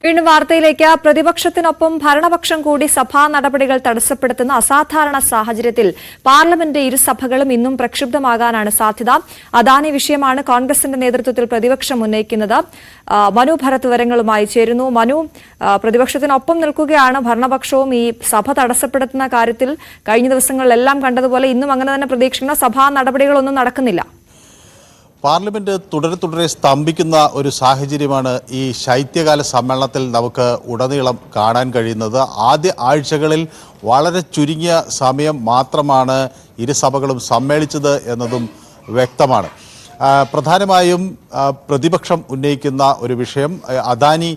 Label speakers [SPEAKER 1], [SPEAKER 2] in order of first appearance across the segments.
[SPEAKER 1] വീണ്ടും വാർത്തയിലേക്ക്. പ്രതിപക്ഷത്തിനൊപ്പം ഭരണപക്ഷം കൂടി സഭാ നടപടികൾ തടസ്സപ്പെടുത്തുന്ന അസാധാരണ സാഹചര്യത്തിൽ പാർലമെന്റ് ഇരുസഭകളും ഇന്നും പ്രക്ഷുബ്ധമാകാനാണ് സാധ്യത. അദാനി വിഷയമാണ് കോൺഗ്രസിന്റെ നേതൃത്വത്തിൽ പ്രതിപക്ഷം ഉന്നയിക്കുന്നത്. മനു ഭരത് വിവരങ്ങളുമായി ചേരുന്നു. മനു, പ്രതിപക്ഷത്തിനൊപ്പം നിൽക്കുകയാണ് ഭരണപക്ഷവും. ഈ സഭ തടസ്സപ്പെടുത്തുന്ന കാര്യത്തിൽ കഴിഞ്ഞ ദിവസങ്ങളിലെല്ലാം കണ്ടതുപോലെ ഇന്നും അങ്ങനെ തന്നെ പ്രതീക്ഷിക്കുന്ന സഭാ നടപടികളൊന്നും നടക്കുന്നില്ല.
[SPEAKER 2] പാർലമെന്റ് തുടരെ സ്തംഭിക്കുന്ന ഒരു സാഹചര്യമാണ് ഈ ശൈത്യകാല സമ്മേളനത്തിൽ നമുക്ക് ഉടനീളം കാണാൻ കഴിയുന്നത്. ആദ്യ ആഴ്ചകളിൽ വളരെ ചുരുങ്ങിയ സമയം മാത്രമാണ് ഇരുസഭകളും സമ്മേളിച്ചത് എന്നതും വ്യക്തമാണ്. പ്രധാനമായും പ്രതിപക്ഷം ഉന്നയിക്കുന്ന ഒരു വിഷയം അദാനി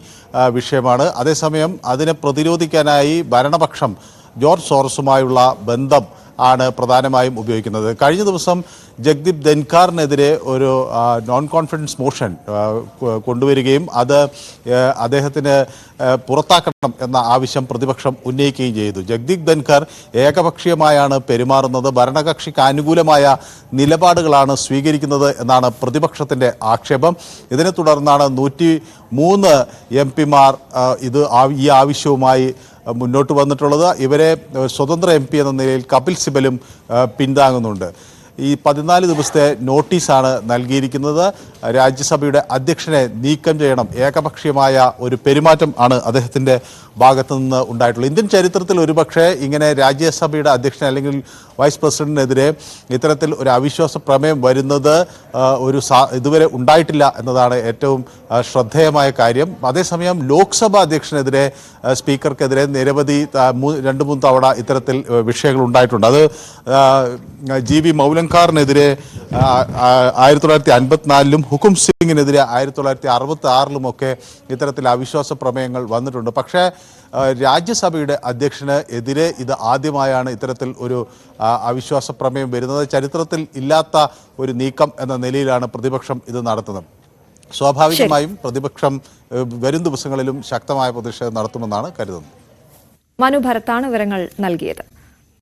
[SPEAKER 2] വിഷയമാണ്. അതേസമയം അതിനെ പ്രതിരോധിക്കാനായി ഭരണപക്ഷം ജോർജ് സോറസുമായുള്ള ബന്ധം ആണ് പ്രധാനമായും ഉപയോഗിക്കുന്നത്. കഴിഞ്ഞ ദിവസം ജഗ്ദീപ് ധൻഖാറിനെതിരെ ഒരു നോൺ കോൺഫിഡൻസ് മോഷൻ കൊണ്ടുവരികയും അത് അദ്ദേഹത്തിന് പുറത്താക്കണം എന്ന ആവശ്യം പ്രതിപക്ഷം ഉന്നയിക്കുകയും ചെയ്തു. ജഗ്ദീപ് ധൻഖാർ ഏകപക്ഷീയമായാണ് പെരുമാറുന്നത്, ഭരണകക്ഷിക്ക് അനുകൂലമായ നിലപാടുകളാണ് സ്വീകരിക്കുന്നത് എന്നാണ് പ്രതിപക്ഷത്തിൻ്റെ ആക്ഷേപം. ഇതിനെ തുടർന്നാണ് 103 MP-മാർ ഈ ആവശ്യവുമായി മുന്നോട്ട് വന്നിട്ടുള്ളത്. ഇവരെ സ്വതന്ത്ര MP എന്ന നിലയിൽ കപിൽ സിബലും പിന്താങ്ങുന്നുണ്ട്. ഈ 14 ദിവസത്തെ നോട്ടീസാണ് നൽകിയിരിക്കുന്നത്. രാജ്യസഭയുടെ അധ്യക്ഷനെ നീക്കം ചെയ്യണം. ഏകപക്ഷീയമായ ഒരു പെരുമാറ്റം ആണ് അദ്ദേഹത്തിൻ്റെ ഭാഗത്തു നിന്ന് ഉണ്ടായിട്ടുള്ളത്. ഇന്ത്യൻ ചരിത്രത്തിൽ ഒരുപക്ഷെ ഇങ്ങനെ രാജ്യസഭയുടെ അധ്യക്ഷനെ അല്ലെങ്കിൽ വൈസ് പ്രസിഡന്റിനെതിരെ ഇത്തരത്തിൽ ഒരു അവിശ്വാസ പ്രമേയം വരുന്നത് ഇതുവരെ ഉണ്ടായിട്ടില്ല എന്നതാണ് ഏറ്റവും ശ്രദ്ധേയമായ കാര്യം. അതേസമയം ലോക്സഭാ അധ്യക്ഷനെതിരെ സ്പീക്കർക്കെതിരെ നിരവധി 2-3 തവണ ഇത്തരത്തിൽ വിഷയങ്ങൾ ഉണ്ടായിട്ടുണ്ട്. അത് GV മൗലങ്കാറിനെതിരെ 1954-ലും ഹുക്കും സിംഗിനെതിരെ 1966-ലുമൊക്കെ ഇത്തരത്തിൽ അവിശ്വാസ പ്രമേയങ്ങൾ വന്നിട്ടുണ്ട്. പക്ഷേ രാജ്യസഭയുടെ അധ്യക്ഷന് എതിരെ ഇത് ആദ്യമായാണ് ഇത്തരത്തിൽ ഒരു അവിശ്വാസ പ്രമേയം വരുന്നത്. ചരിത്രത്തിൽ ഇല്ലാത്ത ഒരു നീക്കം എന്ന നിലയിലാണ് പ്രതിപക്ഷം ഇത് നടത്തുന്നത്. സ്വാഭാവികമായും പ്രതിപക്ഷം വരും ദിവസങ്ങളിലും ശക്തമായ പ്രതിഷേധം നടത്തുമെന്നാണ് കരുതുന്നത്.
[SPEAKER 1] മനു ഭരത്താണ് വിവരങ്ങൾ നൽകിയത്.